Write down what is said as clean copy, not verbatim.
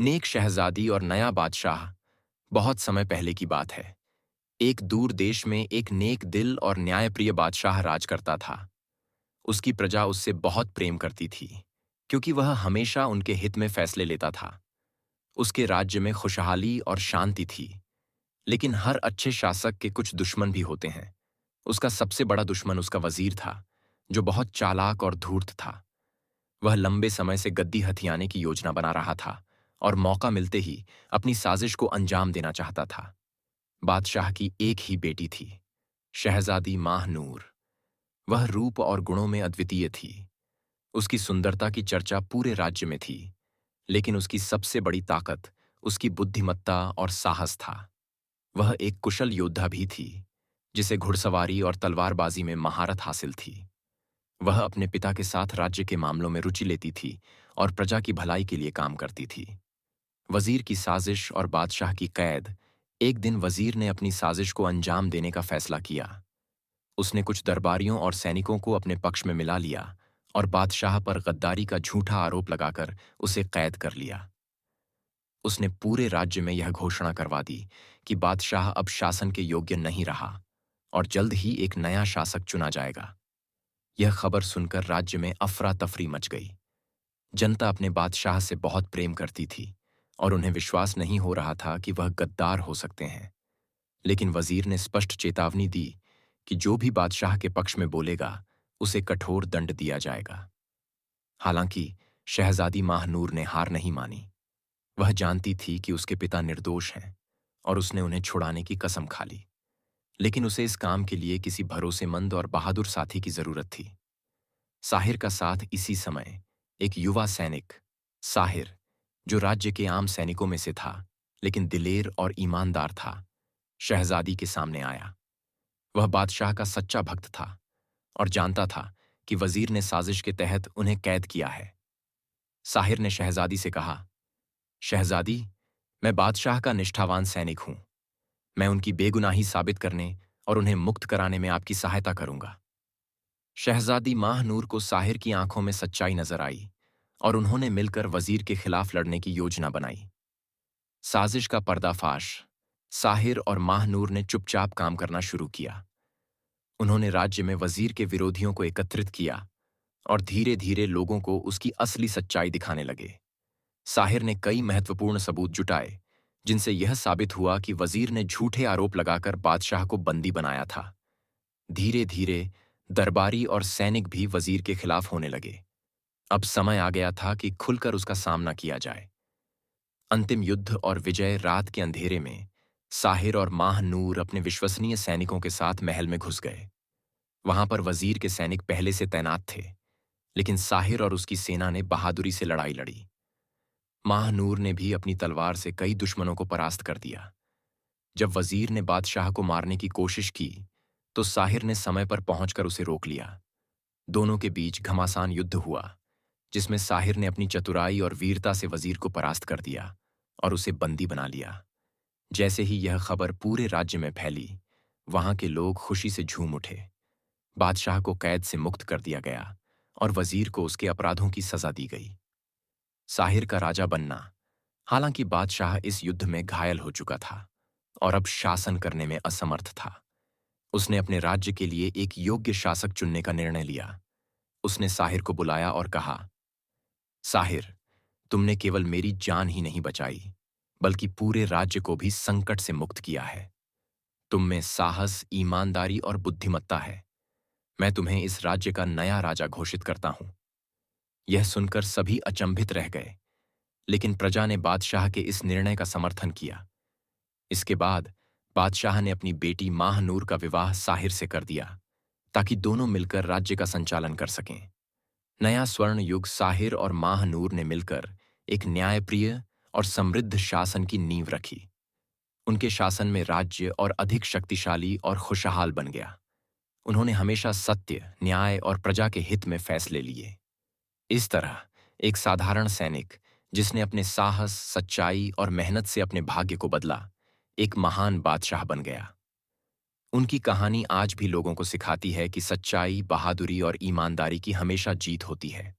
नेक शहजादी और नया बादशाह। बहुत समय पहले की बात है। एक दूर देश में एक नेक दिल और न्यायप्रिय बादशाह राज करता था। उसकी प्रजा उससे बहुत प्रेम करती थी, क्योंकि वह हमेशा उनके हित में फैसले लेता था। उसके राज्य में खुशहाली और शांति थी। लेकिन हर अच्छे शासक के कुछ दुश्मन भी होते हैं। उसका सबसे बड़ा दुश्मन उसका वजीर था, जो बहुत चालाक और धूर्त था। वह लंबे समय से गद्दी हथियाने की योजना बना रहा था और मौका मिलते ही अपनी साजिश को अंजाम देना चाहता था। बादशाह की एक ही बेटी थी, शहजादी माहनूर। वह रूप और गुणों में अद्वितीय थी। उसकी सुंदरता की चर्चा पूरे राज्य में थी, लेकिन उसकी सबसे बड़ी ताकत उसकी बुद्धिमत्ता और साहस था। वह एक कुशल योद्धा भी थी, जिसे घुड़सवारी और तलवारबाजी में महारत हासिल थी। वह अपने पिता के साथ राज्य के मामलों में रुचि लेती थी और प्रजा की भलाई के लिए काम करती थी। वजीर की साजिश और बादशाह की कैद। एक दिन वजीर ने अपनी साजिश को अंजाम देने का फैसला किया। उसने कुछ दरबारियों और सैनिकों को अपने पक्ष में मिला लिया और बादशाह पर गद्दारी का झूठा आरोप लगाकर उसे कैद कर लिया। उसने पूरे राज्य में यह घोषणा करवा दी कि बादशाह अब शासन के योग्य नहीं रहा और जल्द ही एक नया शासक चुना जाएगा। यह खबर सुनकर राज्य में अफरा तफरी मच गई। जनता अपने बादशाह से बहुत प्रेम करती थी और उन्हें विश्वास नहीं हो रहा था कि वह गद्दार हो सकते हैं। लेकिन वजीर ने स्पष्ट चेतावनी दी कि जो भी बादशाह के पक्ष में बोलेगा, उसे कठोर दंड दिया जाएगा। हालांकि शहजादी माहनूर ने हार नहीं मानी। वह जानती थी कि उसके पिता निर्दोष हैं और उसने उन्हें छुड़ाने की कसम खा ली। लेकिन उसे इस काम के लिए किसी भरोसेमंद और बहादुर साथी की जरूरत थी। साहिर का साथ इसी समय एक युवा सैनिक, साहिर, जो राज्य के आम सैनिकों में से था लेकिन दिलेर और ईमानदार था, शहजादी के सामने आया। वह बादशाह का सच्चा भक्त था और जानता था कि वजीर ने साजिश के तहत उन्हें कैद किया है। साहिर ने शहजादी से कहा, शहजादी, मैं बादशाह का निष्ठावान सैनिक हूं। मैं उनकी बेगुनाही साबित करने और उन्हें मुक्त कराने में आपकी सहायता करूंगा। शहजादी माहनूर को साहिर की आंखों में सच्चाई नजर आई और उन्होंने मिलकर वजीर के खिलाफ लड़ने की योजना बनाई। साजिश का पर्दाफाश। साहिर और माहनूर ने चुपचाप काम करना शुरू किया। उन्होंने राज्य में वजीर के विरोधियों को एकत्रित किया और धीरे धीरे लोगों को उसकी असली सच्चाई दिखाने लगे। साहिर ने कई महत्वपूर्ण सबूत जुटाए, जिनसे यह साबित हुआ कि वजीर ने झूठे आरोप लगाकर बादशाह को बंदी बनाया था। धीरे धीरे दरबारी और सैनिक भी वजीर के खिलाफ होने लगे। अब समय आ गया था कि खुलकर उसका सामना किया जाए। अंतिम युद्ध और विजय रात के अंधेरे में साहिर और माहनूर अपने विश्वसनीय सैनिकों के साथ महल में घुस गए। वहां पर वजीर के सैनिक पहले से तैनात थे, लेकिन साहिर और उसकी सेना ने बहादुरी से लड़ाई लड़ी। माहनूर ने भी अपनी तलवार से कई दुश्मनों को परास्त कर दिया। जब वजीर ने बादशाह को मारने की कोशिश की, तो साहिर ने समय पर पहुंचकर उसे रोक लिया। दोनों के बीच घमासान युद्ध हुआ, जिसमें साहिर ने अपनी चतुराई और वीरता से वजीर को परास्त कर दिया और उसे बंदी बना लिया। जैसे ही यह खबर पूरे राज्य में फैली, वहां के लोग खुशी से झूम उठे। बादशाह को कैद से मुक्त कर दिया गया और वजीर को उसके अपराधों की सजा दी गई। साहिर का राजा बनना। हालांकि बादशाह इस युद्ध में घायल हो चुका था और अब शासन करने में असमर्थ था। उसने अपने राज्य के लिए एक योग्य शासक चुनने का निर्णय लिया। उसने साहिर को बुलाया और कहा, साहिर, तुमने केवल मेरी जान ही नहीं बचाई, बल्कि पूरे राज्य को भी संकट से मुक्त किया है। तुम में साहस, ईमानदारी और बुद्धिमत्ता है। मैं तुम्हें इस राज्य का नया राजा घोषित करता हूं। यह सुनकर सभी अचंभित रह गए, लेकिन प्रजा ने बादशाह के इस निर्णय का समर्थन किया। इसके बाद बादशाह ने अपनी बेटी माहनूर का विवाह साहिर से कर दिया, ताकि दोनों मिलकर राज्य का संचालन कर सकें। नया स्वर्ण युग साहिर और माहनूर ने मिलकर एक न्यायप्रिय और समृद्ध शासन की नींव रखी। उनके शासन में राज्य और अधिक शक्तिशाली और खुशहाल बन गया। उन्होंने हमेशा सत्य, न्याय और प्रजा के हित में फैसले लिए। इस तरह एक साधारण सैनिक, जिसने अपने साहस, सच्चाई और मेहनत से अपने भाग्य को बदला, एक महान बादशाह बन गया। उनकी कहानी आज भी लोगों को सिखाती है कि सच्चाई, बहादुरी और ईमानदारी की हमेशा जीत होती है।